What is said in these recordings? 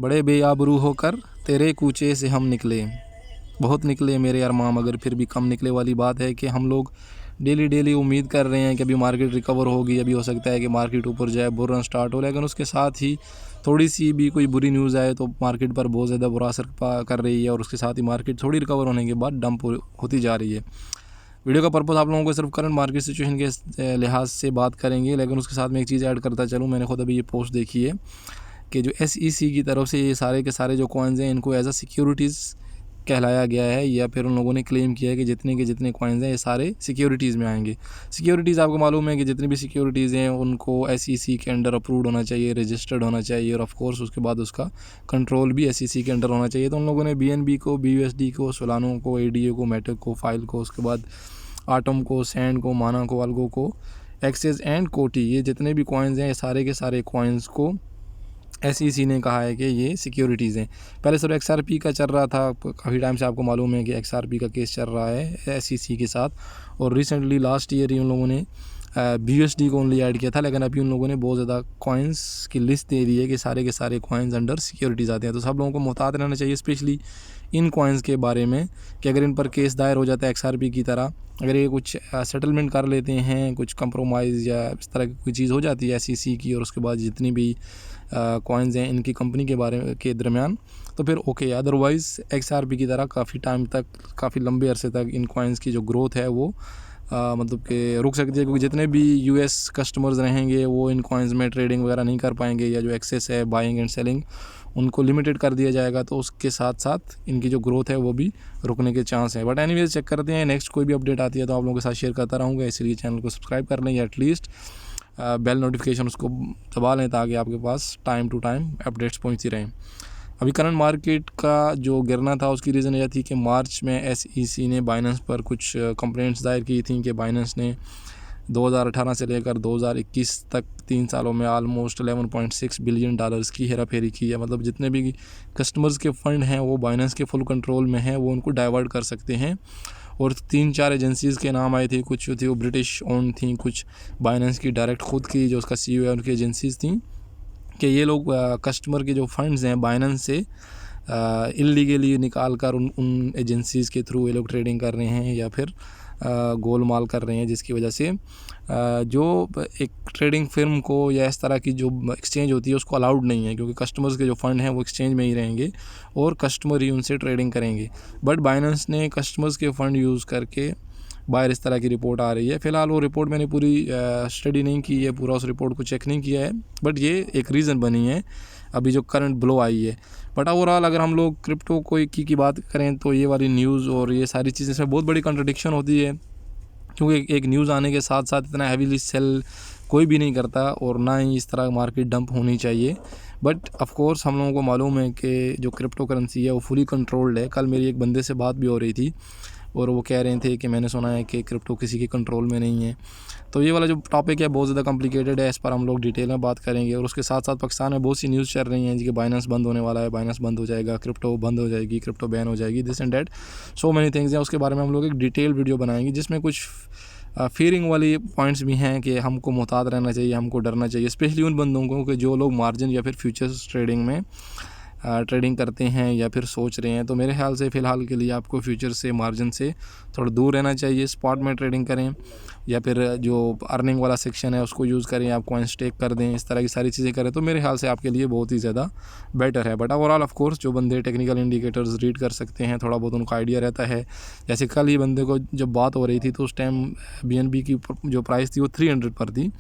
बड़े बेआबरू होकर तेरे कूचे से हम निकले, बहुत निकले मेरे अरमां मगर फिर भी कम निकले वाली बात है कि हम लोग डेली उम्मीद कर रहे हैं कि अभी मार्केट रिकवर होगी, अभी हो सकता है कि मार्केट ऊपर जाए, बुल रन स्टार्ट हो, लेकिन उसके साथ ही थोड़ी सी भी कोई बुरी न्यूज़ आए तो मार्केट पर बहुत ज़्यादा बुरा असर कर रही है और उसके साथ ही मार्केट थोड़ी रिकवर होने के बाद डंप होती जा रही है। वीडियो का पर्पस आप लोगों को सिर्फ करंट मार्केट सिचुएशन के लिहाज से बात करेंगे, लेकिन उसके साथ में एक चीज़ ऐड करता चलूँ। मैंने खुद अभी ये पोस्ट देखी है कि जो SEC की तरफ से ये सारे के सारे जो कॉइन्स हैं इनको एज अ सिक्योरिटीज़ कहलाया गया है, या फिर उन लोगों ने क्लेम किया है कि जितने के जितने कॉइन्स हैं ये सारे सिक्योरिटीज़ में आएंगे। सिक्योरिटीज़ आपको मालूम है कि जितनी भी सिक्योरिटीज़ हैं उनको SEC के अंडर अप्रूव्ड होना चाहिए, रजिस्टर्ड होना चाहिए, और ऑफ कोर्स उसके बाद उसका कंट्रोल भी SEC के अंडर होना चाहिए। तो उन लोगों ने BNB को, BUSD को, सोलानो को, ADA को, मेटिक को, फाइल को, उसके बाद आटम को, सैंड को, माना को, अल्गो को, एक्सेस एंड कोटी, ये जितने भी कॉइन्स हैं ये सारे के सारे कॉइन्स को SEC ने कहा है कि ये सिक्योरिटीज़ हैं। पहले सिर्फ XRP का चल रहा था, काफ़ी टाइम से आपको मालूम है कि XRP का केस चल रहा है SEC के साथ, और रिसेंटली लास्ट ईयर ही उन लोगों ने BUSD को ओनली ऐड किया था, लेकिन अभी उन लोगों ने बहुत ज़्यादा कॉइन्स की लिस्ट दे दी है कि सारे के सारे कॉइन्स अंडर सिक्योरिटीज़ आते हैं। तो सब लोगों को मुहतात रहना चाहिए, स्पेशली इन कॉइन्स के बारे में, कि अगर इन पर केस दायर हो जाता है XRP की तरह, अगर ये कुछ सेटलमेंट कर लेते हैं, कुछ कंप्रोमाइज़ या इस तरह की कोई चीज़ हो जाती है SEC की, और उसके बाद जितनी भी कॉइन्स हैं इनकी कंपनी के बारे के दरमियान, तो फिर ओके। अदरवाइज़ XRP की तरह काफ़ी टाइम तक, काफ़ी लंबे अरसे तक इन कॉइन्स की जो ग्रोथ है वो मतलब कि रुक सकती है, क्योंकि जितने भी US कस्टमर्स रहेंगे वो इन कॉइन्स में ट्रेडिंग वगैरह नहीं कर पाएंगे, या जो एक्सेस है बाइंग एंड सेलिंग उनको लिमिटेड कर दिया जाएगा, तो उसके साथ साथ इनकी जो ग्रोथ है वो भी रुकने के चांस है। बट एनीवेज चेक करते हैं, नेक्स्ट कोई भी अपडेट आती है तो आप लोगों के साथ शेयर करता रहूँगा, इसलिए चैनल को सब्सक्राइब कर लें, या एटलीस्ट बेल नोटिफिकेशन उसको दबा लें ताकि आपके पास टाइम टू टाइम अपडेट्स पहुँचती रहें। अभी करंट मार्केट का जो गिरना था उसकी रीज़न यह थी कि मार्च में SEC ने बाइनेंस पर कुछ कंप्लेंट्स दायर की थी कि बाइनेंस ने 2018 से लेकर 2021 तक 3 सालों में ऑलमोस्ट $11.6 बिलियन की हेरा फेरी की है। मतलब जितने भी कस्टमर्स के फ़ंड हैं वो बाइनेंस के फुल कंट्रोल में हैं, वो उनको डाइवर्ट कर सकते हैं। और 3-4 एजेंसीज़ के नाम आए थे, कुछ थी वो ब्रिटिश ओन थी, कुछ बाइनेंस की डायरेक्ट खुद की जो उसका CEO है उनकी एजेंसीज़ थी, कि ये लोग कस्टमर के जो फंड्स हैं बाइनेंस से इल्लीगली निकाल कर उन एजेंसीज़ के थ्रू ये लोग ट्रेडिंग कर रहे हैं, या फिर गोलमाल कर रहे हैं, जिसकी वजह से जो एक ट्रेडिंग फर्म को या इस तरह की जो एक्सचेंज होती है उसको अलाउड नहीं है, क्योंकि कस्टमर्स के जो फ़ंड हैं वो एक्सचेंज में ही रहेंगे और कस्टमर ही उनसे ट्रेडिंग करेंगे। बट बाइनेंस ने कस्टमर्स के फ़ंड यूज़ करके बाहर इस तरह की रिपोर्ट आ रही है। फ़िलहाल वो रिपोर्ट मैंने पूरी स्टडी नहीं की है, पूरा उस रिपोर्ट को चेक नहीं किया है, बट ये एक रीज़न बनी है अभी जो करंट ब्लो आई है। बट ओवरऑल अगर हम लोग क्रिप्टो को की बात करें तो ये वाली न्यूज़ और ये सारी चीज़ें इसमें बहुत बड़ी कंट्रडिक्शन होती है, क्योंकि एक न्यूज़ आने के साथ साथ इतना हैवीली सेल कोई भी नहीं करता, और ना ही इस तरह मार्केट डंप होनी चाहिए। बट ऑफ कोर्स हम लोगों को मालूम है कि जो क्रिप्टो करेंसी है वो फुली कंट्रोल्ड है। कल मेरी एक बंदे से बात भी हो रही थी और वो कह रहे थे कि मैंने सुना है कि क्रिप्टो किसी के कंट्रोल में नहीं है। तो ये वाला जो टॉपिक है बहुत ज़्यादा कॉम्प्लिकेटेड है, इस पर हम लोग डिटेल में बात करेंगे। और उसके साथ साथ पाकिस्तान में बहुत सी न्यूज़ चल रही हैं जी कि बाइनेंस बंद होने वाला है, बाइनेंस बंद हो जाएगा, क्रिप्टो बंद हो जाएगी, क्रिप्टो बैन हो जाएगी, this and that, so many things हैं। उसके बारे में हम लोग एक डिटेल वीडियो बनाएंगे जिसमें कुछ फीयरिंग वाली पॉइंट्स भी हैं कि हमको मुहतात रहना चाहिए, हमको डरना चाहिए, स्पेशली उन बंदों को कि जो लोग मार्जिन या फिर फ्यूचर्स ट्रेडिंग में ट्रेडिंग करते हैं या फिर सोच रहे हैं। तो मेरे ख्याल से फ़िलहाल के लिए आपको फ्यूचर से, मार्जिन से थोड़ा दूर रहना चाहिए। स्पॉट में ट्रेडिंग करें या फिर जो अर्निंग वाला सेक्शन है उसको यूज़ करें, आप कॉइन स्टेक कर दें, इस तरह की सारी चीज़ें करें तो मेरे ख्याल से आपके लिए बहुत ही ज़्यादा बेटर है। बट ओवरऑल ऑफ कोर्स जो बंदे टेक्निकल इंडिकेटर्स रीड कर सकते हैं, थोड़ा बहुत उनको आइडिया रहता है। जैसे कल ही बंदे को जब बात हो रही थी तो उस टाइम BNB की जो प्राइस थी वो 300 पर थी,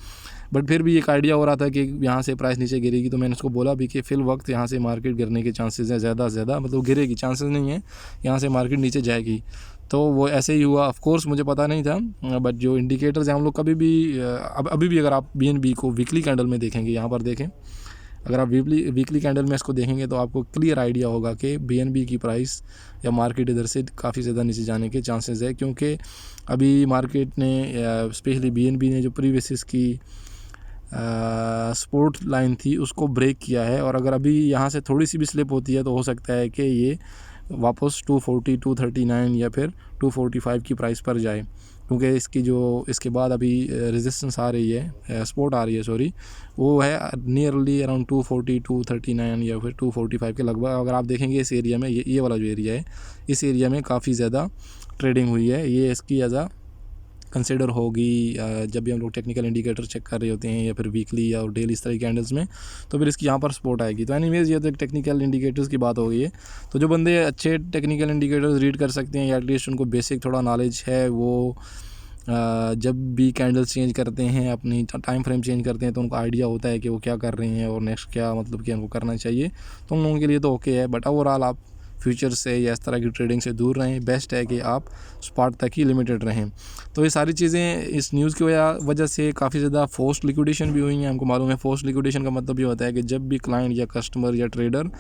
बट फिर भी एक आइडिया हो रहा था कि यहाँ से प्राइस नीचे गिरेगी। तो मैंने उसको बोला भी कि फ़िल वक्त यहाँ से मार्केट गिरने के चांसेस हैं, ज़्यादा से ज़्यादा, मतलब गिरेगी, चांसेस नहीं है यहाँ से मार्केट नीचे जाएगी। तो वो ऐसे ही हुआ। ऑफ कोर्स मुझे पता नहीं था, बट जो इंडिकेटर्स हैं हम लोग कभी भी अभी भी अगर आप BNB को वीकली कैंडल में देखेंगे, यहाँ पर देखें, अगर आप वीकली कैंडल में इसको देखेंगे तो आपको क्लियर आइडिया होगा कि BNB की प्राइस या मार्केट इधर से काफ़ी ज़्यादा नीचे जाने के चांसेस है, क्योंकि अभी मार्केट ने स्पेशली BNB ने जो प्रीवियस की सपोर्ट लाइन थी उसको ब्रेक किया है। और अगर अभी यहाँ से थोड़ी सी भी स्लिप होती है तो हो सकता है कि ये वापस 240, 239 या फिर 245 की प्राइस पर जाए। क्योंकि इसकी जो इसके बाद अभी रेजिस्टेंस आ रही है, सपोर्ट आ रही है सॉरी, वो है नियरली अराउंड 240 239 या फिर 245 के लगभग। अगर आप देखेंगे इस एरिया में, ये वाला जो एरिया है, इस एरिया में काफ़ी ज़्यादा ट्रेडिंग हुई है। ये इसकी एज आ कंसिडर होगी जब भी हम लोग टेक्निकल इंडिकेटर चेक कर रहे होते हैं या फिर वीकली या डेली इस तरह के कैंडल्स में, तो फिर इसकी यहाँ पर सपोर्ट आएगी। तो एनीवेज ये तो एक टेक्निकल इंडिकेटर्स की बात हो गई है। तो जो बंदे अच्छे टेक्निकल इंडिकेटर्स रीड कर सकते हैं या एटलीस्ट उनको बेसिक थोड़ा नॉलेज है, वो जब भी कैंडल्स चेंज करते हैं, अपनी टाइम फ्रेम चेंज करते हैं, तो उनको आइडिया होता है कि वो क्या कर रहे हैं और नेक्स्ट क्या मतलब कि उनको करना चाहिए। तो उन लोगों के लिए तो ओके है, बट ओवरऑल आप फ्यूचर से या इस तरह की ट्रेडिंग से दूर रहें। बेस्ट है कि आप स्पॉट तक ही लिमिटेड रहें। तो ये सारी चीज़ें इस न्यूज़ की वजह से काफ़ी ज़्यादा फोर्स्ड लिक्विडेशन भी हुई हैं। हमको मालूम है फोर्स्ड लिक्विडेशन का मतलब ये होता है कि जब भी क्लाइंट या कस्टमर या ट्रेडर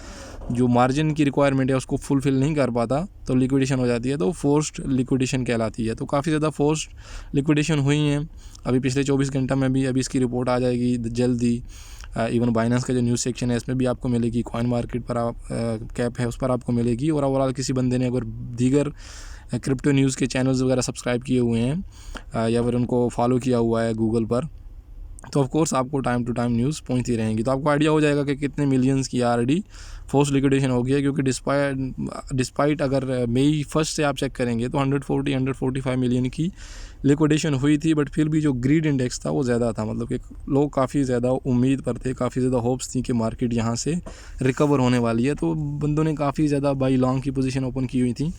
जो मार्जिन की रिक्वायरमेंट है उसको फुलफ़िल नहीं कर पाता तो लिक्विडेशन हो जाती है, तो फोर्स्ड लिक्विडेशन कहलाती है। तो काफ़ी ज़्यादा फोर्स्ड लिक्विडेशन हुई हैं अभी पिछले 24 घंटा में भी। अभी इसकी रिपोर्ट आ जाएगी जल्दी। इवन बाइनेंस का जो न्यूज़ सेक्शन है इसमें भी आपको मिलेगी। कॉइन मार्केट पर आप कैप है उस पर आपको मिलेगी। और ओवरऑल किसी बंदे ने अगर दीगर क्रिप्टो न्यूज़ के चैनल्स वगैरह सब्सक्राइब किए हुए हैं या फिर उनको फॉलो किया हुआ है गूगल पर, तो ऑफ कोर्स आपको टाइम टू टाइम न्यूज़ पहुंचती रहेंगी। तो आपको आइडिया हो जाएगा कि कितने मिलियंस की ऑलरेडी फोर्स लिक्विडेशन हो गई है। क्योंकि डिस्पाइट अगर मई 1 से आप चेक करेंगे तो 145 मिलियन की लिक्विडेशन हुई थी, बट फिर भी जो ग्रीड इंडेक्स था वो ज़्यादा था। मतलब कि लोग काफ़ी ज़्यादा उम्मीद पर थे, काफ़ी ज़्यादा होप्स थी कि मार्केट यहाँ से रिकवर होने वाली है। तो बंदों ने काफ़ी ज़्यादा बाई लॉन्ग की पोजीशन ओपन की हुई थी।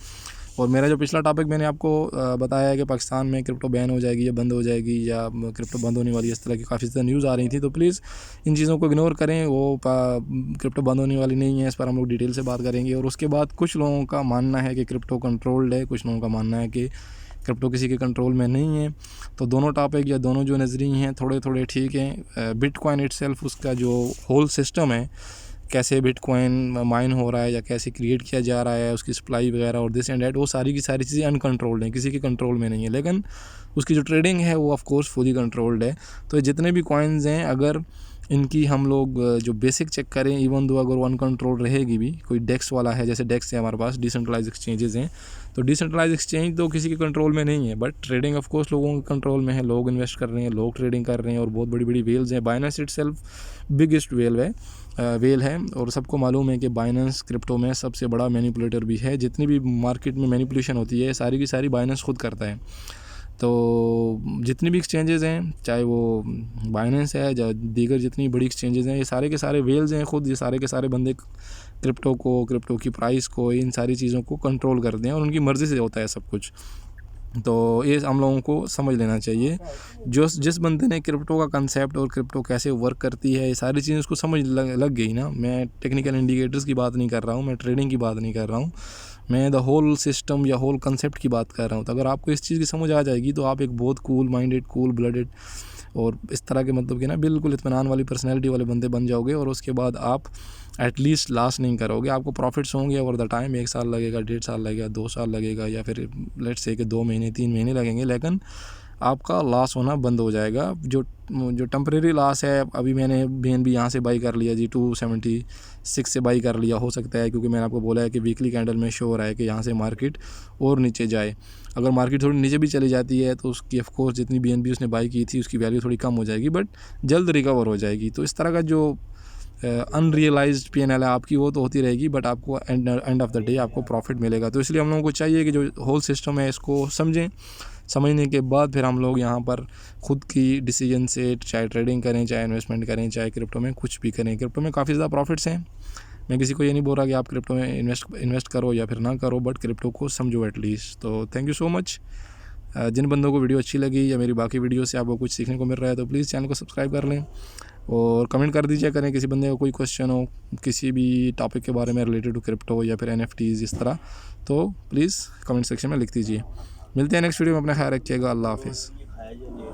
और मेरा जो पिछला टॉपिक मैंने आपको बताया है कि पाकिस्तान में क्रिप्टो बैन हो जाएगी या बंद हो जाएगी या क्रिप्टो बंद होने वाली है, इस तरह की काफ़ी ज़्यादा न्यूज़ आ रही थी। तो प्लीज़ इन चीज़ों को इग्नोर करें, वो क्रिप्टो बंद होने वाली नहीं है। इस पर हम लोग डिटेल से बात करेंगे। और उसके बाद कुछ लोगों का मानना है कि क्रिप्टो कंट्रोल्ड है, कुछ लोगों का मानना है कि क्रिप्टो किसी के कंट्रोल में नहीं है। तो दोनों टॉपिक या दोनों जो नज़रिए हैं थोड़े थोड़े ठीक हैं। बिटकॉइन इटसेल्फ, उसका जो होल सिस्टम है, कैसे बिटकॉइन माइन हो रहा है या कैसे क्रिएट किया जा रहा है, उसकी सप्लाई वगैरह और दिस एंड डैट, वो सारी की सारी चीज़ें अनकंट्रोल्ड हैं, किसी के कंट्रोल में नहीं है। लेकिन उसकी जो ट्रेडिंग है वो ऑफ कोर्स फुली कंट्रोल्ड है। तो जितने भी कॉइन्स हैं, अगर इनकी हम लोग जो बेसिक चेक करें, इवन दो अगर वो अनकंट्रोल रहेगी भी, कोई डेक्स वाला है, जैसे डेक्स है हमारे पास, डिसेंट्रलाइज एक्सचेंजेस हैं, तो डिसेंट्रलाइज एक्सचेंज तो किसी के कंट्रोल में नहीं है, बट ट्रेडिंग ऑफ कोर्स लोगों के कंट्रोल में है। लोग इन्वेस्ट कर रहे हैं, लोग ट्रेडिंग कर रहे हैं और बहुत बड़ी बड़ी वेल्स हैं। बाइनेंस इटसेल्फ बिगेस्ट वेल है और सबको मालूम है कि बाइनेंस क्रिप्टो में सबसे बड़ा मैनिपुलेटर भी है। जितनी भी मार्केट में मैनिपुलेशन होती है सारी की सारी बाइनेंस खुद करता है। तो जितनी भी एक्सचेंजेस हैं, चाहे वो बाइनेंस है या दीगर जितनी बड़ी एक्सचेंजेस हैं, ये सारे के सारे वेल्स हैं खुद। ये सारे के सारे बंदे क्रिप्टो की प्राइस को, इन सारी चीज़ों को कंट्रोल करते हैं और उनकी मर्ज़ी से होता है सब कुछ। तो ये हम लोगों को समझ लेना चाहिए। जिस बंदे ने क्रिप्टो का कंसेप्ट और क्रिप्टो कैसे वर्क करती है, ये सारी चीज़ें उसको समझ लग गई ना। मैं टेक्निकल इंडिकेटर्स की बात नहीं कर रहा हूँ, मैं ट्रेडिंग की बात नहीं कर रहा हूँ, मैं द होल सिस्टम या होल कंसेप्ट की बात कर रहा हूँ। तो अगर आपको इस चीज़ की समझ आ जाएगी तो आप एक बहुत कूल माइंडेड, कूल ब्लडेड और इस तरह के मतलब कि ना बिल्कुल इत्मीनान वाली पर्सनैलिटी वाले बंदे बन जाओगे। और उसके बाद आप एटलीस्ट लॉस नहीं करोगे। आपको प्रॉफिट्स होंगे ओवर द टाइम। 1 साल लगेगा, 1.5 साल लगेगा, 2 साल लगेगा या फिर लेट्स से कि 2 महीने 3 महीने लगेंगे, लेकिन आपका लॉस होना बंद हो जाएगा। जो टेम्परेरी लॉस है, अभी मैंने BNB यहाँ से बाई कर लिया जी, 276 से बाई कर लिया। हो सकता है क्योंकि मैंने आपको बोला है कि वीकली कैंडल में शो हो रहा है कि यहाँ से मार्केट और नीचे जाए। अगर मार्केट थोड़ी नीचे भी चली जाती है तो उसकी ऑफ कोर्स जितनी BNB उसने बाई की थी उसकी वैल्यू थोड़ी कम हो जाएगी, बट जल्द रिकवर हो जाएगी। तो इस तरह का जो अनरियलाइज्ड PNL है आपकी, वो तो होती रहेगी, बट आपको एंड ऑफ द डे आपको प्रॉफिट मिलेगा। तो इसलिए हम लोगों को चाहिए कि जो होल सिस्टम है इसको समझें। समझने के बाद फिर हम लोग यहाँ पर ख़ुद की डिसीजन से, चाहे ट्रेडिंग करें, चाहे इन्वेस्टमेंट करें, चाहे क्रिप्टो में कुछ भी करें। क्रिप्टो में काफ़ी ज़्यादा प्रॉफिट्स हैं। मैं किसी को ये नहीं बोल रहा कि आप क्रिप्टो में इन्वेस्ट करो या फिर ना करो, बट क्रिप्टो को समझो एटलीस्ट। तो थैंक यू सो मच। जिन बंदों को वीडियो अच्छी लगी या मेरी बाकी वीडियो से आपको कुछ सीखने को मिल रहा है तो प्लीज़ चैनल को सब्सक्राइब कर लें और कमेंट कर दीजिए करें। किसी बंदे को कोई क्वेश्चन हो किसी भी टॉपिक के बारे में रिलेटेड टू क्रिप्टो या फिर NFTs इस तरह, तो प्लीज़ कमेंट सेक्शन में लिख दीजिए। मिलते हैं नेक्स्ट वीडियो में। अपना ख्याल रखिएगा। अल्लाह हाफिज़।